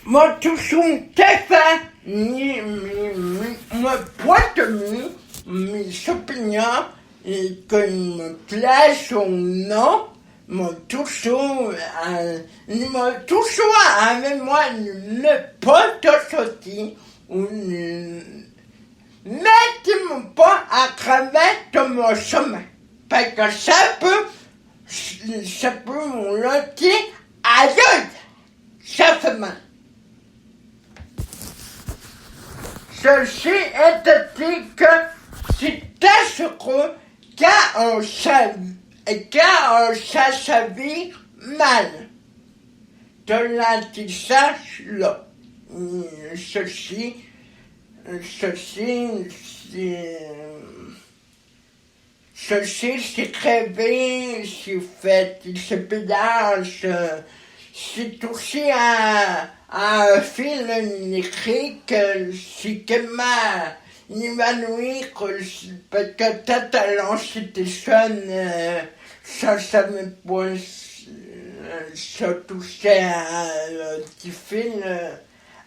Moi, tout son téléphone, me pointe mes opinions, et qu'il me plaise ou non, moi, toujours avec moi, ne pas te sortir, ou ne mettez-moi pas à travers de mon chemin. Parce que ça peut me lancer à l'autre. Ça fait mal. Ceci est dit que c'est assuré quand ça s'avère mal de l'antisage là. Ceci, c'est créé, c'est fait, c'est pédage, c'est aussi un film écrit que c'est que m'évanouir, parce que ta talent, c'était jeune, ça me pose, ça touchait un petit film,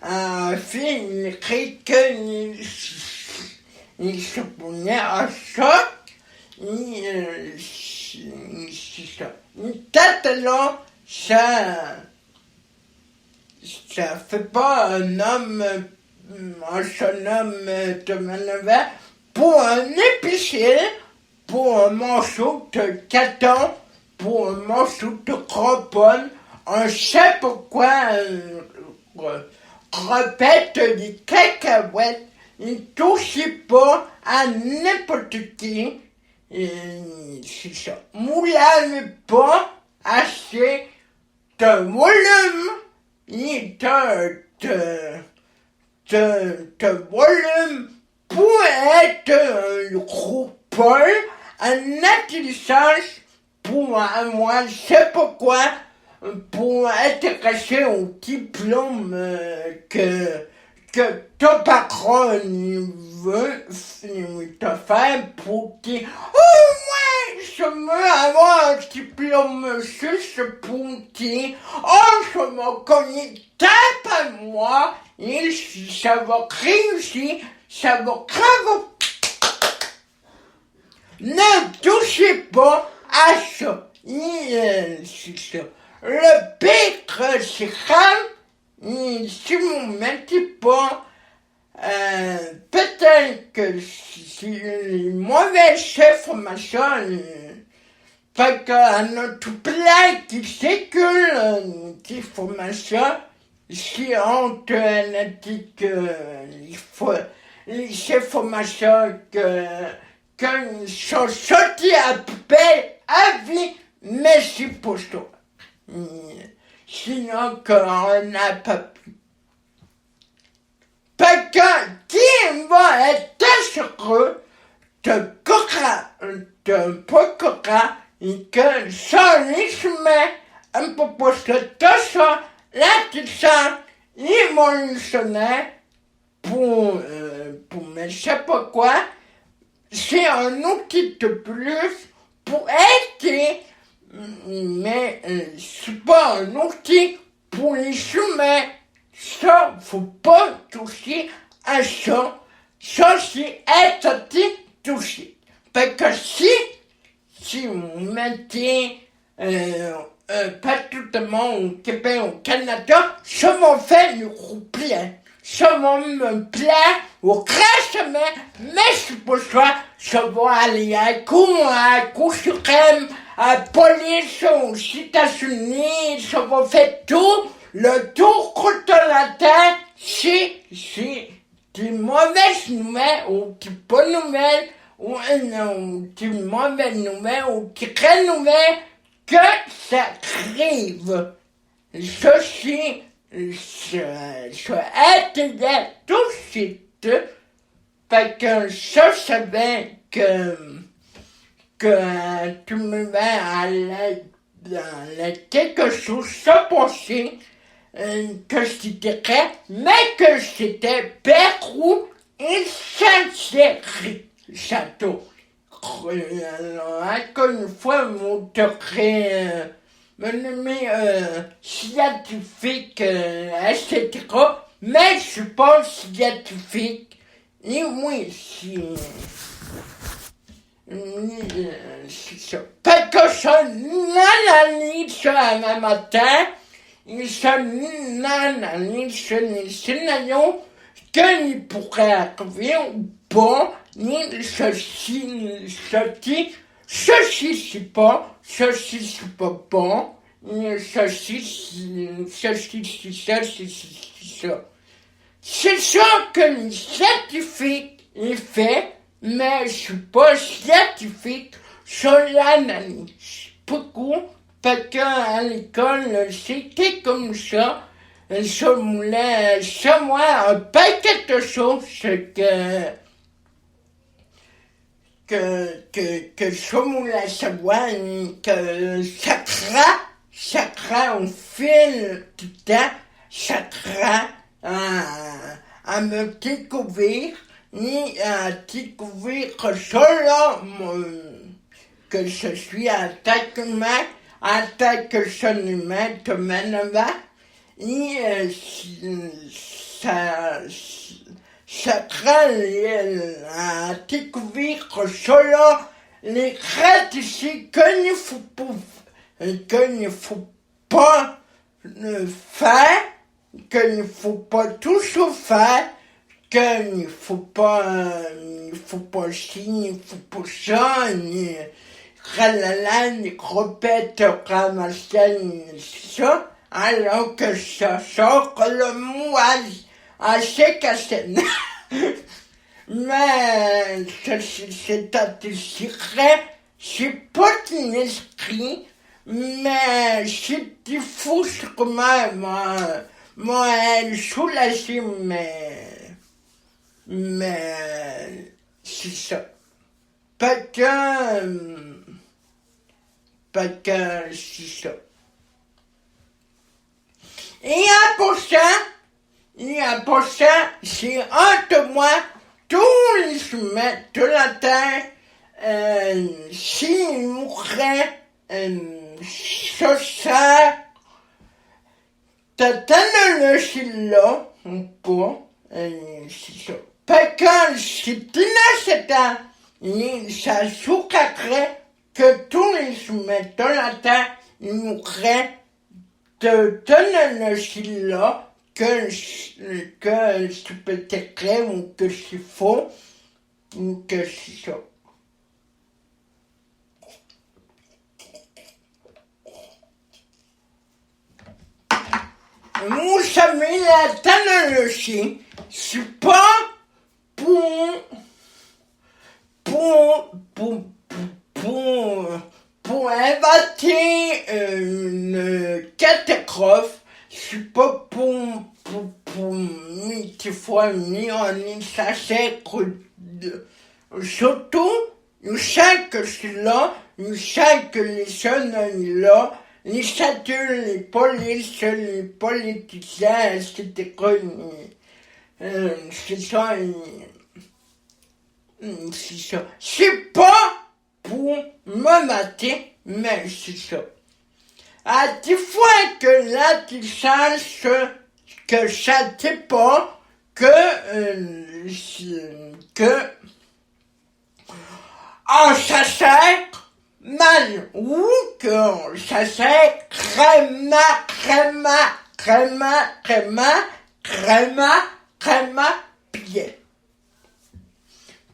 un film écrit que il se prenait un choc. Talent, ça fait pas un homme, un jeune homme de manœuvre pour un épicier, pour un morceau de caton, pour un morceau de craponne, on sait pourquoi répète des cacahuètes, il touche pas à n'importe qui. C'est ça. Moulin pas assez de volume, ni de volume pour être un gros pôle, un atterrissage pour moi, c'est pourquoi pour intéresser au diplôme que ton patron veut te faire pour dire « Oh, ouais, je veux avoir un diplôme juste pour dire « Oh, je me connais, tape à moi, et ça va réussir, ça va grave. » Ne touchez pas à ça. C'est ça. Le pire, c'est quand si vous ne mettez pas, peut-être que c'est une mauvaise information, parce qu'à notre plan qui circule d'informations, si on te dit que il faut les informations que sont sorties à poubelle à vie, mais c'est pour toi. Sinon qu'on n'a pas pu. Parce que qui va être assuré de procurer que son chemin un peu plus de ça, l'artisan évolutionnaire pour ne sais pas quoi, c'est un outil de plus pour aider, mais c'est pas un outil pour les chemins. Ça, faut pas toucher à ça. Ça, c'est être touché. Parce que si vous mettez partout au Québec, au Canada, ça va faire le groupe plein. Ça va me plaire au crèchement, mais c'est pour ça va aller à Cour suprême, à police aux États-Unis, ça va faire tout, le tour contre la terre, c'est des mauvaises nouvelles ou des bonnes nouvelles, ou des mauvaises nouvelles ou des vraies nouvelles, que ça arrive. Ceci, ça aide tout de suite, parce que je savais que tu me vas à quelque chose se passer, que c'était vrai, mais que c'était Pérou et Saint-Céry, château. Alors, encore une fois, scientifique, etc. Mais je suis pas scientifique, ni oui, c'est ça. Parce que je analyse un matin, je analyse les scénarios que ni pourrait arriver ou pas, ni ceci, c'est pas bon, ni ceci, c'est ça. C'est ça que les scientifiques ils font, mais je suis pas scientifique, je l'analyse beaucoup, parce qu'à l'école, c'était comme ça. Je voulais savoir un paquet de choses que je voulais savoir, que ça craint au fil du temps, ça craint à me découvrir, ni à découvrir cela, que je suis en tant qu'humain, en tant que jeune humain, domaine-là, et ça craint à découvrir cela, les critiques qu'il ne faut pas faire, qu'il ne faut pas toujours faire, qu'il ne faut pas ci, il ne faut pas ça, ni ralala, ni répète, ramasser, ça, alors que ça sort le mot assez cassé. Mais c'est un secret, c'est pas un esprit, mais c'est diffus quand même. Moi, elle soulage, mais c'est ça. Parce que c'est ça. Et pour ça, c'est entre moi, tous les humains de la Terre, s'ils mourraient, ça sert cette technologie-là, ou pas, c'est ça. Parce que c'est inacceptable, ça souhaiterait que tous les humains de la Terre, ils mourraient de technologie-là, que c'est peut-être vrai ou que c'est faux, ou que c'est ça. Vous savez, la technologie, c'est pas pour inventer une catastrophe, c'est pas pour mille fois ni ça sert surtout, nous savons que c'est là, nous savons que les jeunes là, les adultes, les polices, les politiciens, etc. C'est ça, c'est ça. C'est pas pour me mater, mais c'est ça. À des fois que là, tu saches que ça t'est pas, ça sert mal, ou que ça sert bien.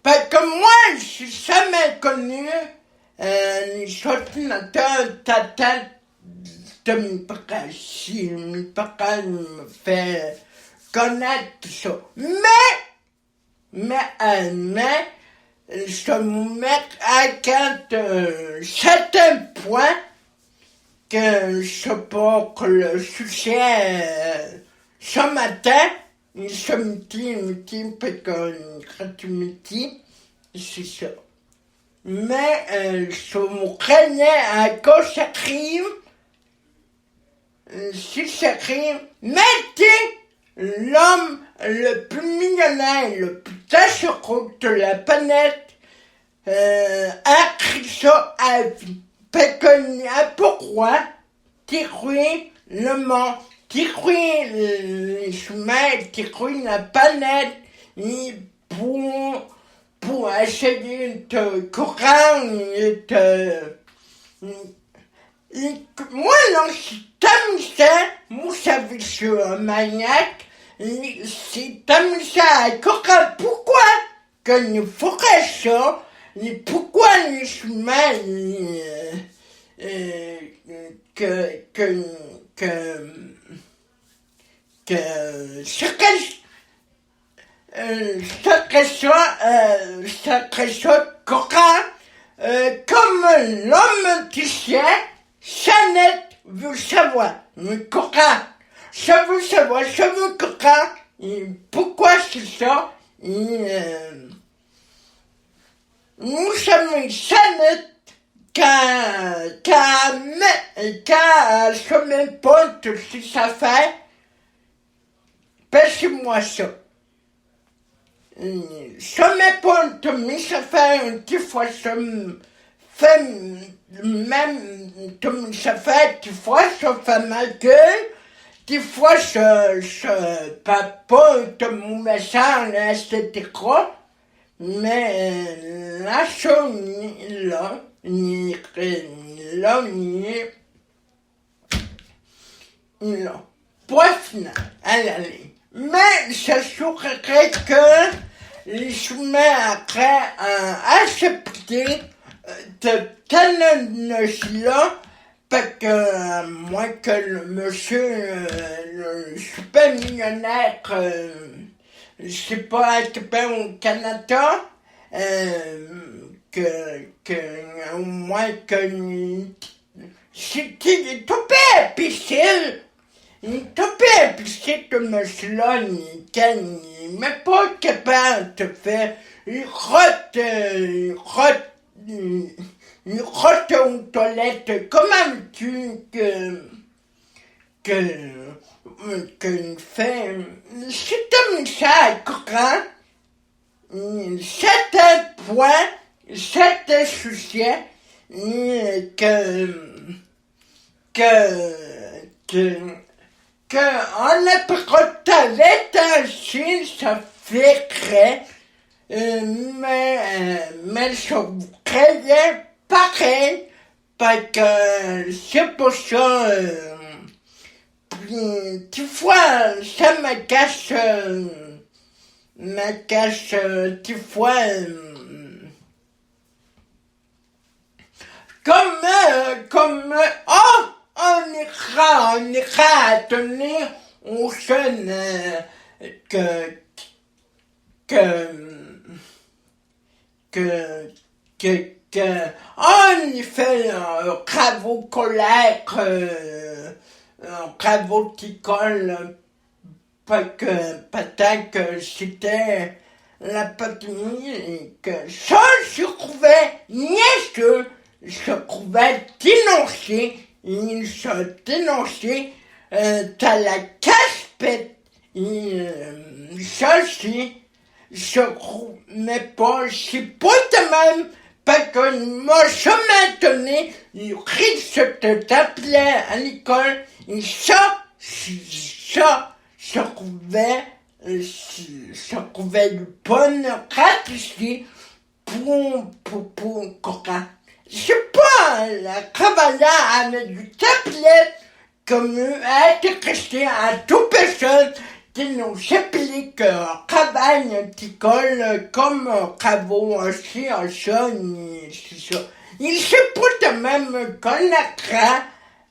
Parce que moi, j'ai jamais connu les ordinateurs tata de mes parents. Si mes parents me fait connaître ça. Mais, je me mets à certains points que je sais pas que le sujet ce matin, ce midi, parce que tu me dis, c'est ça. Mais je me craignais à quoi ça arrive, si ça arrive, mettez l'homme le plus millionnaire, le plus dangereux de la planète, a écrit ça à vie. Parce qu'il n'y a pourquoi détruire le monde, détruire les chemins, détruire la planète, et pour essayer de correndre et de... Moi, non, c'est amusant, vous savez, je suis un maniaque, c'est amusant à comprendre pourquoi que nous ferait ça, et pourquoi les chemins, ça correct, comme l'homme du ciel, Chanette veut savoir, mais correct, ça veut savoir, ça veut correct, et pourquoi c'est ça, nous sommes Chanette, qu'à se même pas si ça fait, pêchez-moi ça. Ça me pas mais ça fait des fois ça me fait même ça fait des fois ça fait ma gueule, des fois je pas de mon message etc. Mais là ça là point final à la ligne. Mais ça saurait que les chemins après accepté de technologie-là, parce que moi que le monsieur, le super millionnaire, je sais pas, à Québec au Canada, au moins que c'était tout difficile. Il topait, puis c'est que monsieur-là, il n'est pas capable de faire, il rote aux toilettes, comment veux-tu que fait, c'est comme ça, courant, certains points, certains sujets, on a protégé un chien, ça fait créer, mais ça vous créez pareil, parce que c'est pour ça, des fois, ça me cache, des fois, on ira tenir aux jeunes on y fait travaux scolaires, travaux d'école, parce que peut-être que c'était la pandémie et que ça se trouvait niaiseux, se trouvait dénoncé, il se dénonçait à la casse-pète, ça je mais pas, c'est pas de même, parce que moi, je m'étonnais, il risque de t'appeler à l'école, et ça, je trouvais une bonne gratuité pour coca. C'est pas la travailler avec du tablette, comme être resté à toute personne, qui nous applique travail d'école comme travaux aussi en ça, c'est ça. Il se peut même qu'on a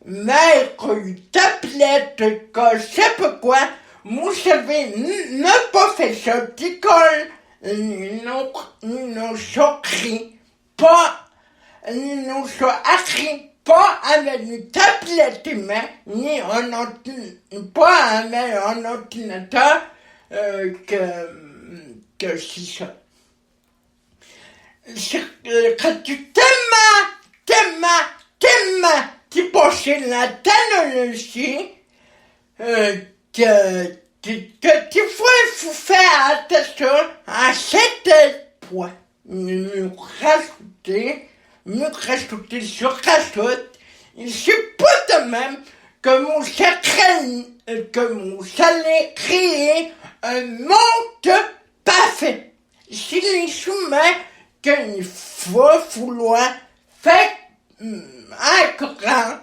mettre une tablette, que c'est pourquoi, vous savez, ne pas faire ça d'école, nous choquerie, pas, nous choquerie, pas avec une tablette humaine, ni pas avec un ordinateur, que c'est ça. Quand tu t'aimes, tu penses la technologie, que des fois il faut faire attention à certains points. Nous rajouter, je rajoute, C'est pas de même que vous allez créer un monde parfait. C'est les chemins qu'il faut vouloir faire un grand,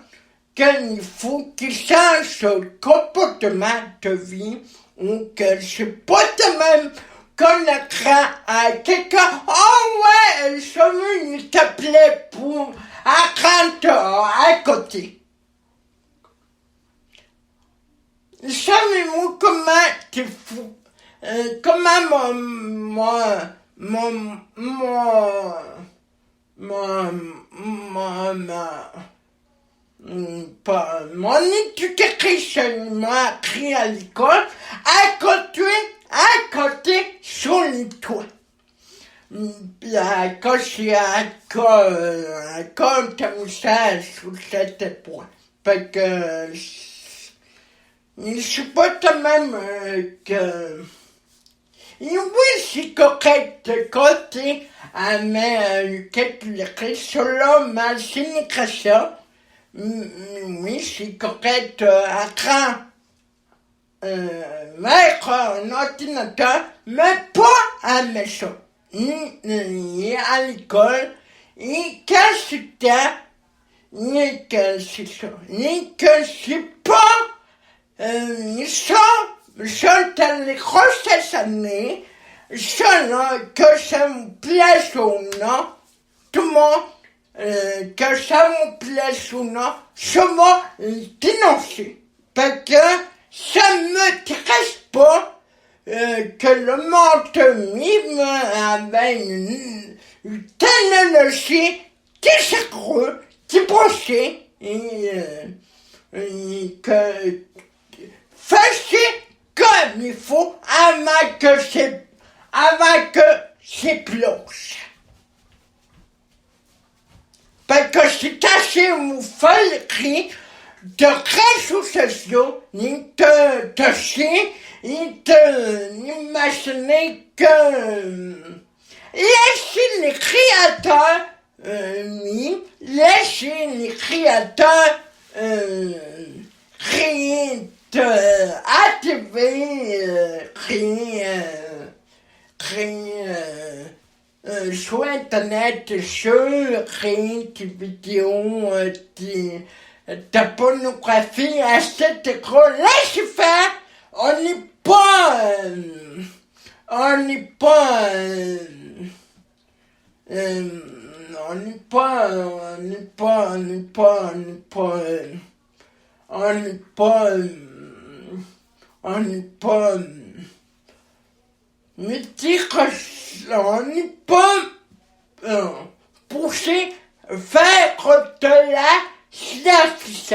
qu'il faut qu'il change son comportement de vie, ou que c'est pas de même qu'on écrit à quelqu'un, oh ouais, je veux il t'appelait pour à côté. Savez-vous comment tu fous, comment mon éducation m'a appris à l'école, à côté, sur le toit. Quand j'ai un comme ça, sous cette point. Parce que, je suis pas quand même que, oui, c'est correct de côté, mais quelque selon ma génération, oui, c'est correct à grand. Mettre un ordinateur, mais pas à la maison, ni à l'école, ni que c'était, ni que c'est ça, ni que c'est pas, dans les grosses années, selon que ça me plaise ou non, tout le monde, que ça me plaise ou non, je vais dénoncer. Parce que ça ne m'intéresse pas que le monde mime avec une technologie désacreuse, débranchée, et que fassiez comme il faut avant que c'est blanche. Parce que c'est assez une folie de réseaux sociaux, ni d'imaginer que laissez les créateurs, laissez les créateurs créer sur Internet, créer des vidéos, de pornographie, etc. Laissez faire, on n'est pas, me dire que on n'est pas poussé faire de la science.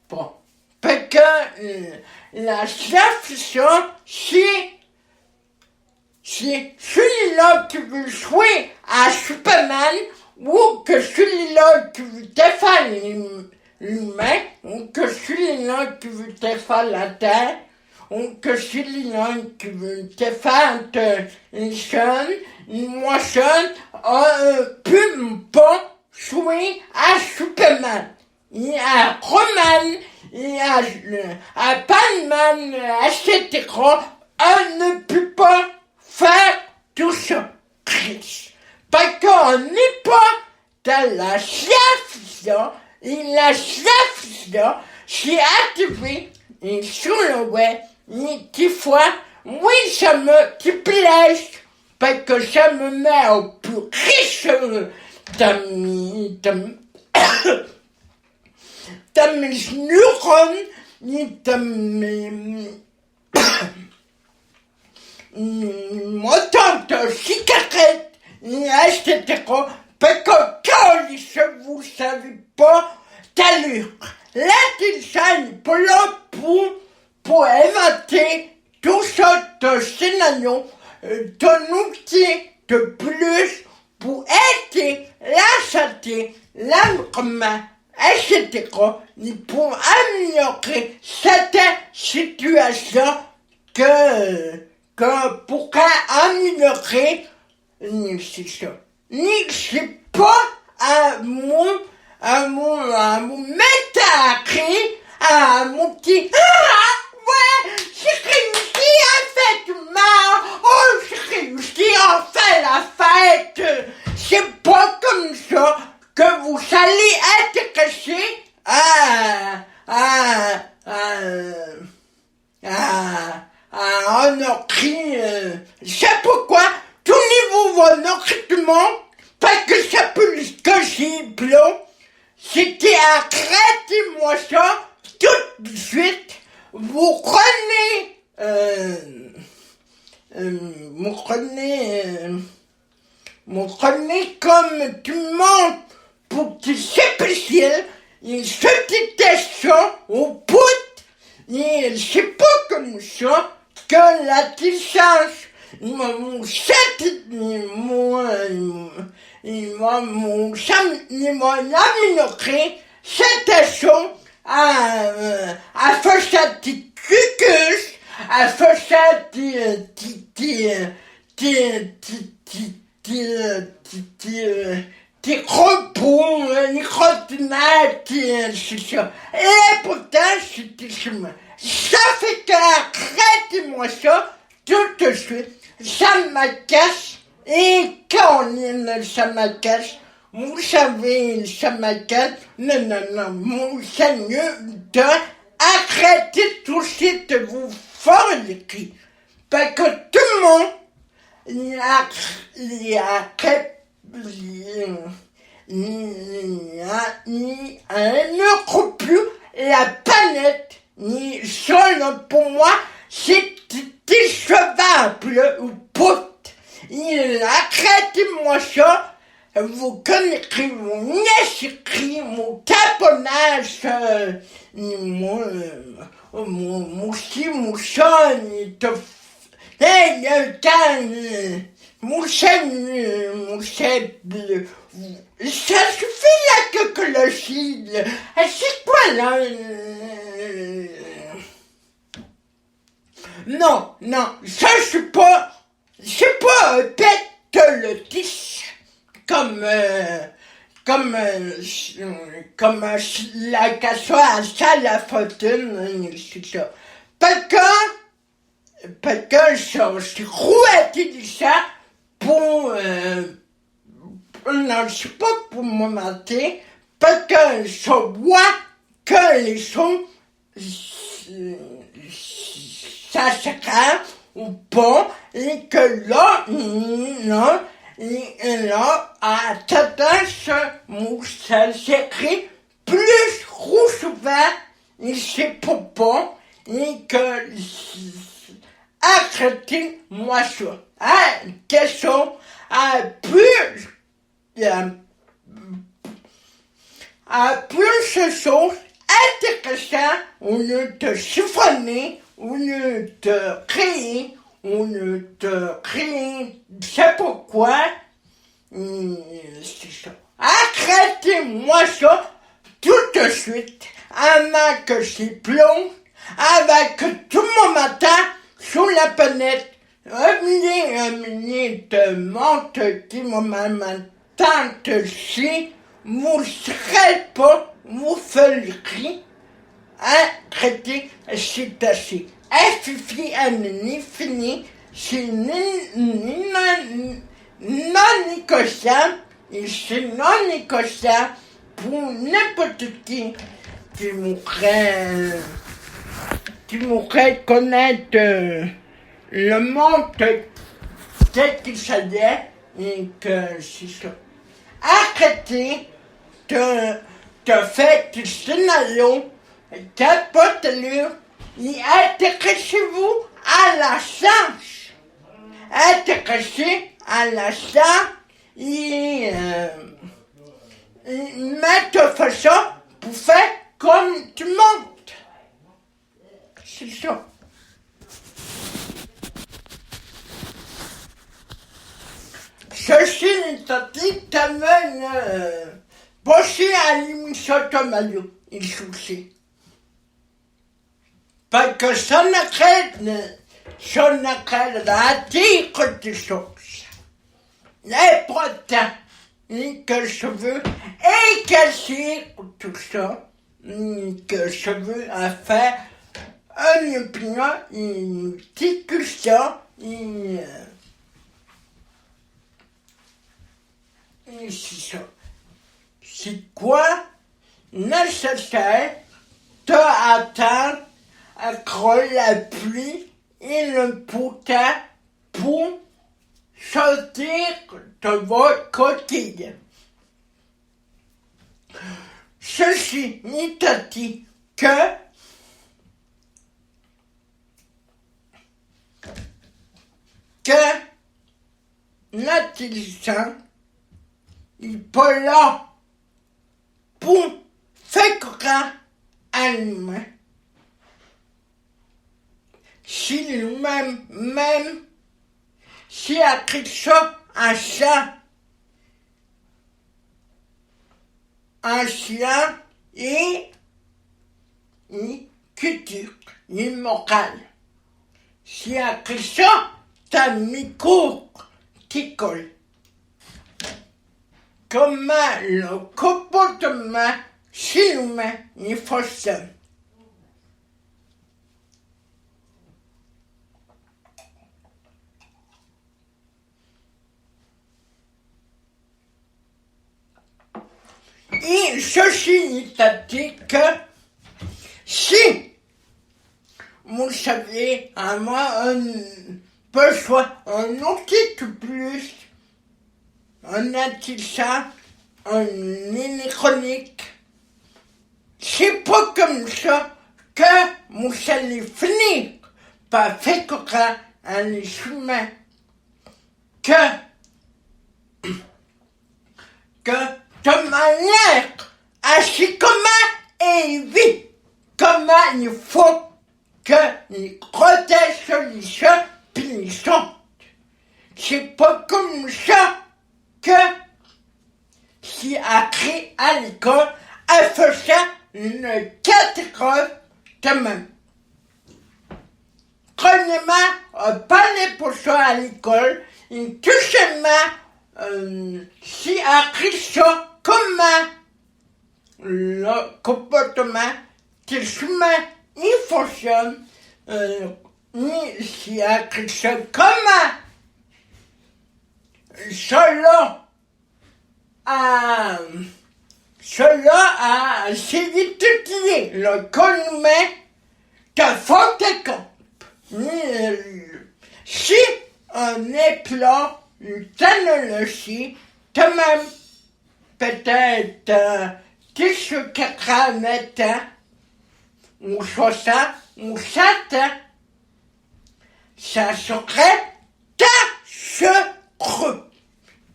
Bon. Parce que la science, c'est celui-là qui veut jouer à Superman, ou que celui-là qui veut défendre l'humain, ou que celui-là qui veut défendre la Terre, ou que celui-là qui veut défendre les jeunes, moi jeune, peut pas jouer à Superman. Il y a Roman, il y a Batman, etc. On ne peut pas faire tout ça. Parce qu'on n'est pas dans la science-là, et la science-là, c'est activé, et sur le web, et des fois, oui, ça me déplaise, parce que ça me met au plus riche dans mes neurones, ni dans mes montants de cigarettes, etc. Parce que quand vous savez pas d'allure, l'intelligence pour inventer tout sortes de scénarios, d'un outil de plus pour aider la santé, l'environnement, etc. Pour améliorer certaines situations que pourrait améliorer c'est ça. C'est pas à mon métacri, à mon petit, ah, ouais, j'ai réussi à faire mal, oh, j'ai réussi à faire la fête. C'est pas comme ça que vous allez être caché un cri. C'est pourquoi tout niveau recrutement, parce que ça peut le cacher blanc, c'était arrêtez-moi ça tout de suite. Vous prenez comme tu mens pour que c'est spécial, il se déteste au bout, et c'est pas comme ça que la distance, mon amélioré cette action à faire ça petit cucus, à faire ça des repos, des trottinettes, c'est ça. Et pourtant, c'était chemin. Ça fait qu'arrêtez-moi ça tout de suite. Ça m'agace. Et quand ça m'agace, vous savez, ça m'agace. Non, c'est mieux d'arrêter tout de suite de vous faire le cri. Parce que tout le monde, il ne croit plus la planète, ni seul pour moi, c'est décevable ou pote. Arrêtez-moi ça, vous connaîtrez mon écrit, mon taponnage, mon chat, mon chef, ça suffit la cocologie, c'est quoi là? Non, ça c'est pas pète le tis, comme la cassoire, ça la fortune, c'est ça. Parce que c'est rouetté ça pour, non, c'est pas pour me mater, parce que je vois que les sons, ça se crée ou pas, et que là, non, et là, à tendance, ça s'écrit plus rouge vert, et c'est pas, et que, arrêtez-moi ça. Question, plus de choses intéressantes, on ne te chiffonner, on ne te créer, c'est pourquoi, c'est ça. Arrêtez-moi ça tout de suite, avant que c'est plomb, avant que tout mon matin, sur la planète, un minute de monte qui m'a tante si, vous serez pas, vous faites le cri, traité, c'est assez. Fifi, ni fini, c'est non négociable, et c'est non négociable pour n'importe qui qui m'aurait connaître le monde tel qu'il savait, et que c'est ça. Arrêtez de faire du scénario, d'apporter et intéressez-vous à la science. Intéressez à la science et mettre façon pour faire comme tout le monde. C'est ça. Ceci étant dit, t'amène bosser à l'émission Tomayo, il soucie. Parce que ça n'arrête à dire des choses. L'important, que je veux et cacher tout ça, que je veux faire une opinion, une discussion, c'est ça. C'est quoi nécessaire d'attendre que la pluie et le beau temps pour sortir de votre quotidien. Ceci n'étant dit que l'intelligence n'est pas là pour faire croire à l'humain. Si lui-même, même si a quelque chose à ça, un chien et une culture, une morale. Si a quelque chose, t'as micro qui colle. Comment le comportement chez l'humain il fonctionne. Et ceci dit que si vous savez, à moi, besoin un outil de plus, un intelligent, un électronique, c'est pas comme ça que vous allez finir par faire croire à l'humain que de manière assez comment et vite, comment il faut que les protège les chats puis les chants. C'est pas comme ça que si après à l'école, elle faisait une catastrophe de même. Premièrement, parler pour ça à l'école, et deuxièmement, si après ça, comment le comportement des humains il fonctionne, ni si après ça, comment cela a essayé d'étudier le corps humain de faute compte. Si on est là, une technologie, de même peut-être 10 ou 80 ans, ou 60, ou 100 ans, ça serait dangereux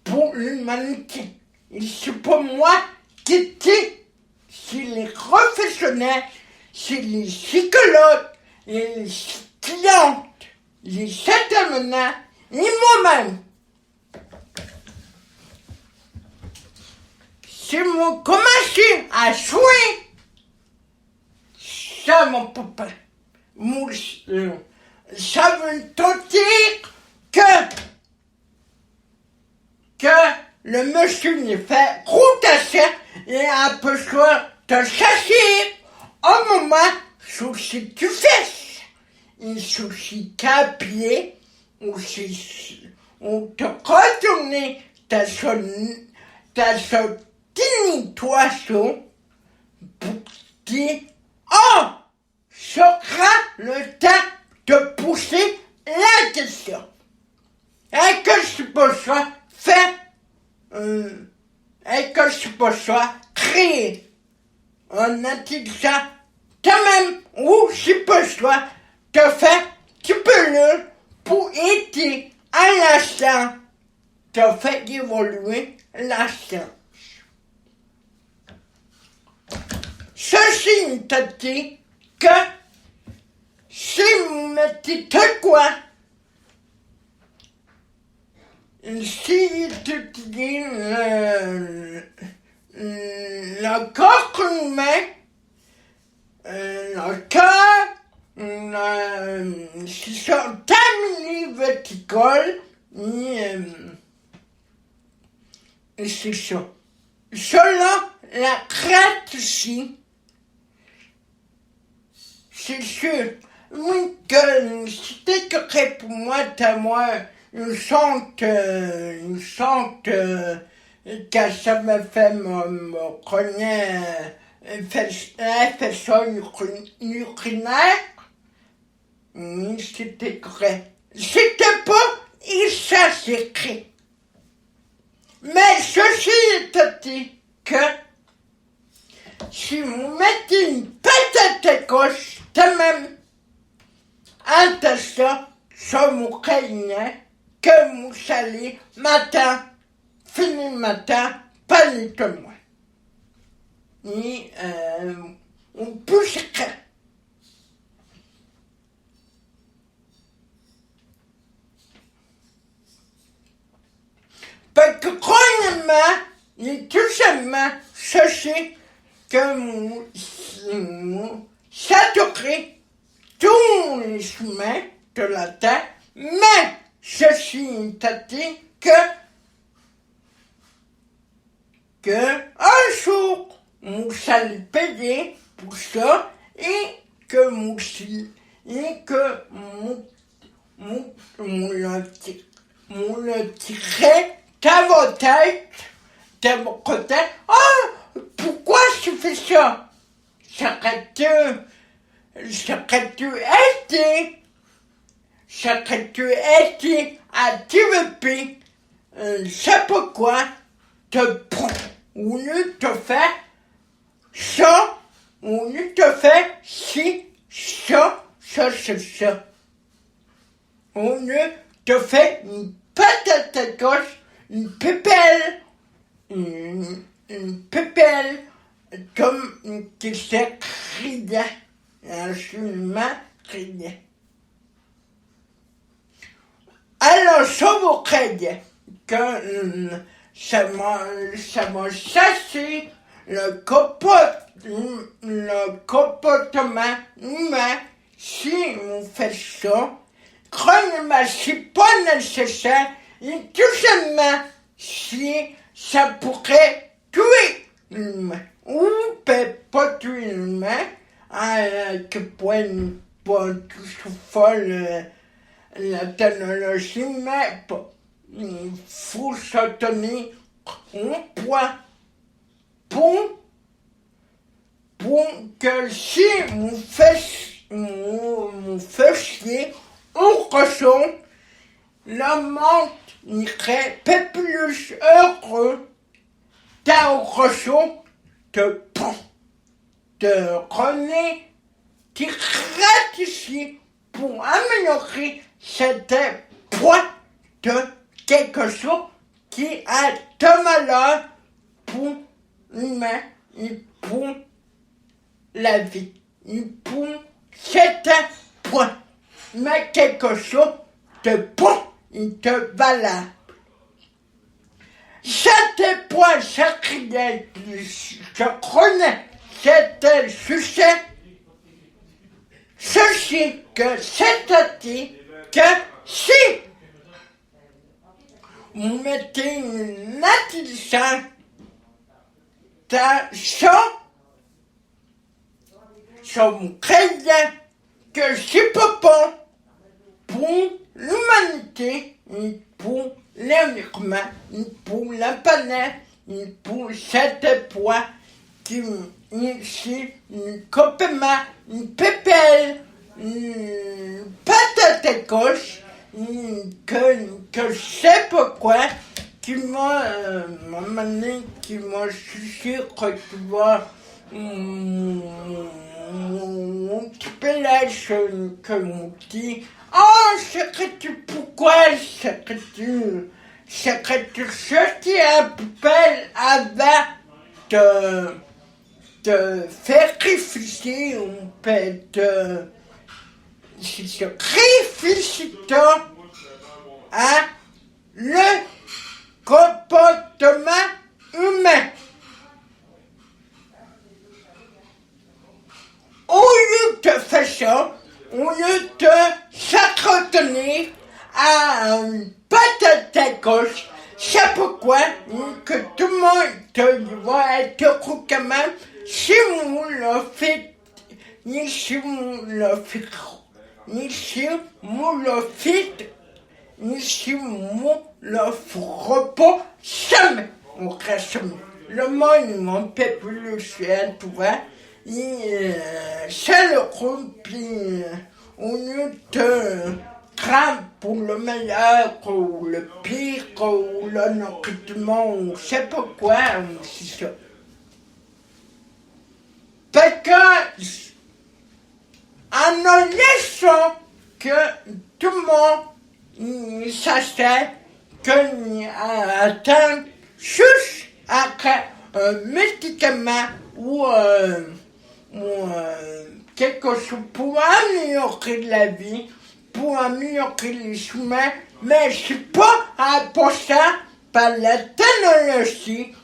pour l'humanité. Et c'est pas moi qui dis, c'est les professionnels, c'est les psychologues, les clientes, les intervenants, et moi-même. Si vous commencez à jouer, ça mon papa, ça veut dire que le monsieur ne fait rotation et a besoin de s'asseoir au moment où si tu fais. Il suffit qu'à pied ou te retourner dans son territoire pour dire oh, sera le temps de pousser la question. Et que je peux faire, et que je peux créer un intelligent, quand même, ou je peux de faire du peu pour aider à la science, de faire évoluer la science. Ceci te dit que si vous mettez de quoi, si tu dis le corps humain, le cœur, si sont terminés verticales, et c'est ça. selon la créativité, c'est sûr. Oui, que c'était que pour moi, t'as moi, une chante, que ça me fait me connaître, fait ça urinaire. Oui, c'était vrai. C'était pas, et ça s'écrit. Mais ceci est dit que si vous mettez une patate gauche, de même, attention, ça vous craignez que vous allez matin, fini matin, pas du tout moins. Et on peut se créer. Parce que croyez-moi, et tout simplement, sachez que vous saturez tous les chemins de la terre, mais ceci est dit que un jour, vous allez payer pour ça et que vous le tirez dans vos têtes, de mon côté. Oh, pourquoi tu fais ça? Serais-tu été à développer, c'est pourquoi te prends, ou ne te fait ça, ou ne te fait si, ça, on ne te fait une patate à gauche, une pépelle, comme qui s'écrit, absolument criait. Alors, je vous craignez que ça m'a chassé le comportement humain si vous faites ça. Croyez-moi, c'est pas nécessaire, et tout simplement si ça pourrait tuer l'humain. Ou peut-être pas tuer l'humain, à quel point pas tout folle la technologie, mais il faut se tenir au point pour que si vous faisiez au ressent, le monde irait peu plus heureux d'un ressent de René qui ici pour améliorer cette point de quelque chose qui a de malheur pour l'humain et pour la vie. Et pour cet point, mais quelque chose de bon et de valable. Cet point sacré, je connais cet succès. Ceci que c'est-à-dire que si vous mettez une intelligence dans ça vous craignez que c'est pas bon pour l'humanité, et pour l'environnement, et pour la planète, et pour cet point qui ici, un complément, une pépelle, une patate gauche, que je sais pourquoi, qui m'a amené, qui m'a sucé que tu vois mon petit pelage que mon petit. Oh, pourquoi serais-tu sorti à la poubelle avant de faire réfléchir, on peut se réfléchir à le comportement humain. Au lieu de faire ça, au lieu de s'entretenir à une patate à gauche, c'est pourquoi que tout le monde va être heureux quand même si vous le faites, si vous le faites, si vous le faites, si vous le ferez pas jamais. On reste le monde, on peut plus le faire, tu vois. C'est le groupe, puis on te craint pour le meilleur ou le pire ou le non-recrutement ou je sais pas quoi, c'est ça. Parce que en laissant que tout le monde sachait qu'on atteint juste après un médicament ou quelque chose pour améliorer la vie, pour améliorer les chemins, mais c'est pas pour ça, par la technologie,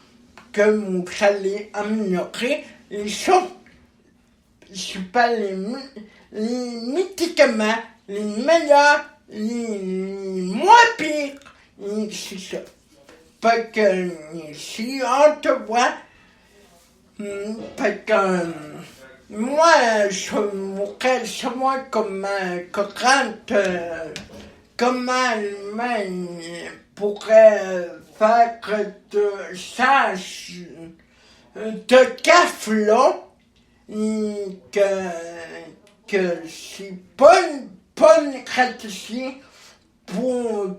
que vous allez améliorer les choses. C'est pas les médicaments, les meilleurs, les moins pires, c'est ça. Parce que si on te voit, parce que moi, je mourrais seulement comme comment l'humain pourrait faire de ça, de café-là, que c'est pas une stratégie pour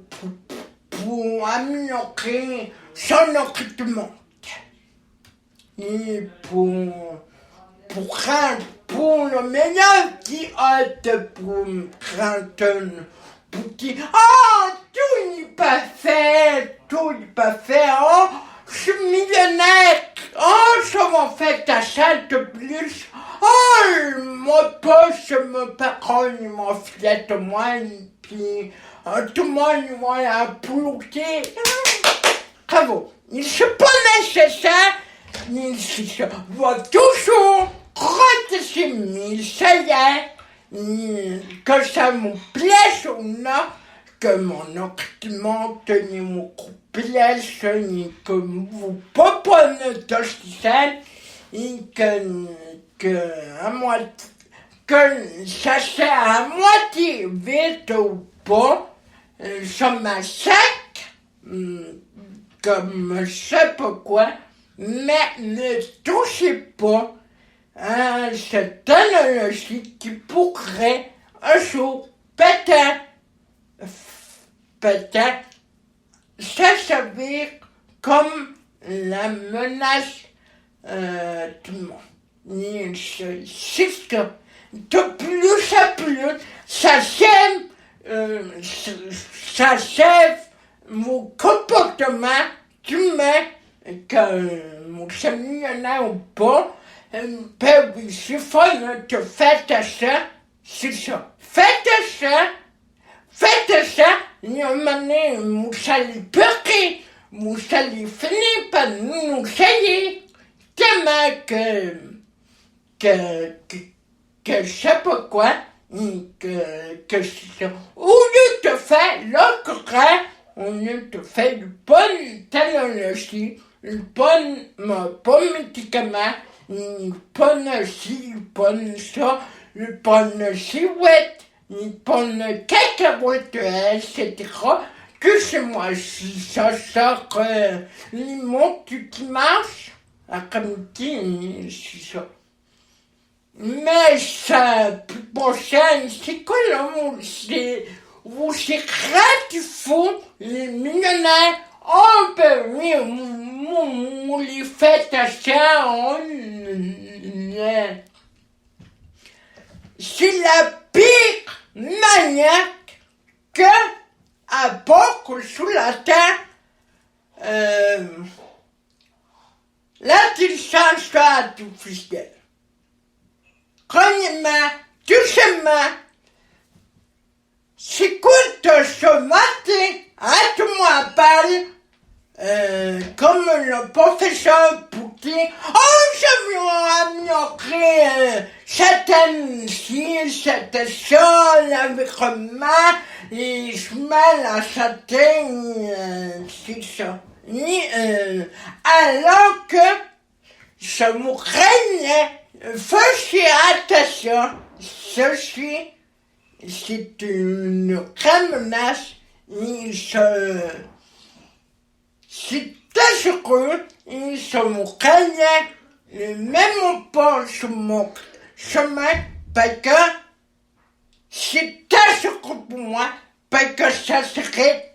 améliorer son recrutement. Et pour le meilleur qui a pour craindre, pour dire tout n'est pas fait, oh, je suis millionnaire, ça m'a fait achat de plus, mon poche, mon patron, mon filet de moi, puis tout le monde m'a applaudi. Bravo. Il n'est pas nécessaire, il va toujours protéger mes salaires, que ça me plaise ou non, que mon recrutement me plaise, que vous proposez de ça, et que ça sert à moitié vite ou pas, ça m'assèque, comme je sais pas quoi, mais ne touchez pas à cette technologie qui pourrait un jour peut-être ça servir comme la menace du monde. C'est ça. De plus en plus, ça sert mon comportement humain, que mon millionnaire ou pas, ben oui, c'est fun, tu fais ça, c'est ça. Faites ça, et à un moment donné, vous allez pleurer, vous allez finir par nous essayer, tellement que je sais pas quoi, que c'est ça. Au lieu de faire le contraire, au lieu de faire une bonne technologie, une bonne médicament, une bonne ci, une bonne ça, une bonne chouette, une bonne cacahuète, etc. Que c'est moi, si ça sort les mots qui marchent, comme dit, c'est ça. Mais ça, prochain, c'est quoi le mot? C'est gratifiant, les millionnaires. Oh ben oui, on les fait à ça, c'est la pire manière que, à part que sous la terre, l'intelligence artificielle. Premièrement, deuxièmement, c'est quoi ce matin, à tout moi parle, comme le professeur pour dit, oh, je vais améliorer certaines ci, cette ça, l'environnement, les chemins, la santé, c'est ça. Alors que je vous craignais, faisiez attention, ceci, c'est une grande menace, c'est dangereux, je vous craignais, même pas sur mon chemin, parce que c'est dangereux pour moi, parce que ça serait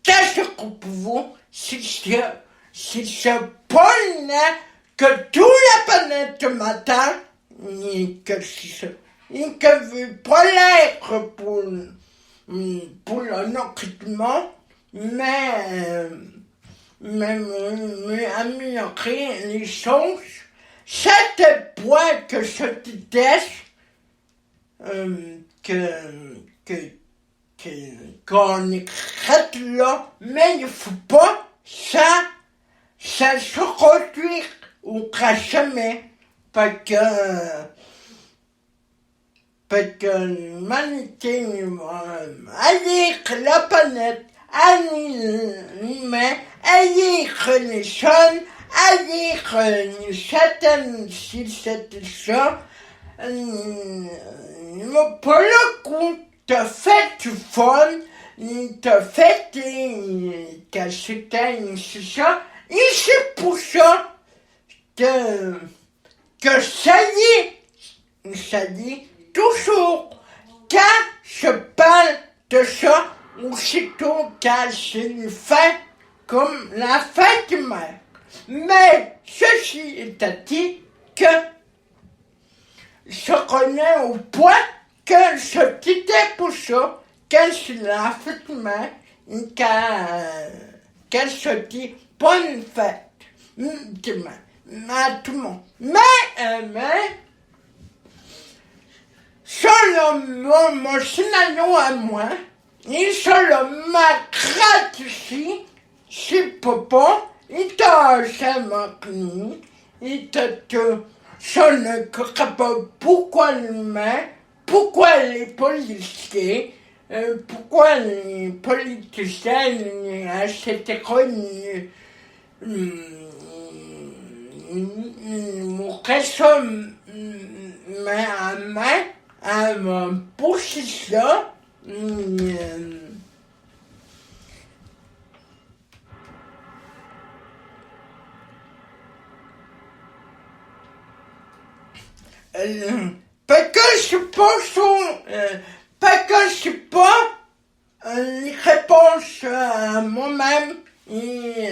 dangereux pour vous, si ce pôle que toute la planète m'attend, et que vous polaire pour le nourrissement, mais améliorer les choses, c'est point que je déteste, qu'on écrète là, mais il faut pas ça se produire ou jamais, parce que l'humanité haïr la planète, haïr l'humain, haïr les jeunes, haïr certaines si c'était ça, pour le coup, te fait du fun, te fait que c'était ça, et c'est pour ça que ça dit, toujours, quand je parle de ça, aussitôt quand c'est une fête, comme la fête du mère. Mais ceci étant dit que je connais au point que je disais pour ça, quand c'est la fête du mère, quand je dis bonne fête, demain, à tout le monde. Mais, selon mon scénario à moi, et selon ma gratitude, si papa, il t'a jamais connu, il t'a je ne comprends pas pourquoi l'humain, pourquoi les policiers, pourquoi les politiciens, c'était quoi mon réseau, à ma position, parce que je pense, parce que je sais pas les réponses à moi-même et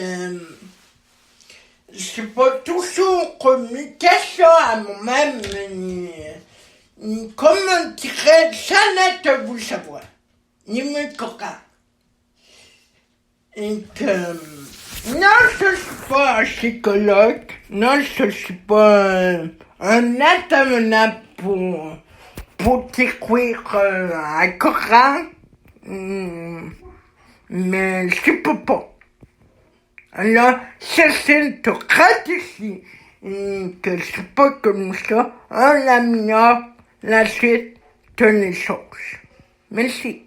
je pas toujours communication à moi-même, comment dirais ça n'est vous savoir, ni me coca. Et que, non, je suis pas un psychologue, non, je suis pas un intervenant pour t'écrire un Coran, mais je peux pas. Alors, c'est une stratégie que c'est pas comme ça, on améliore la suite de les choses. Merci.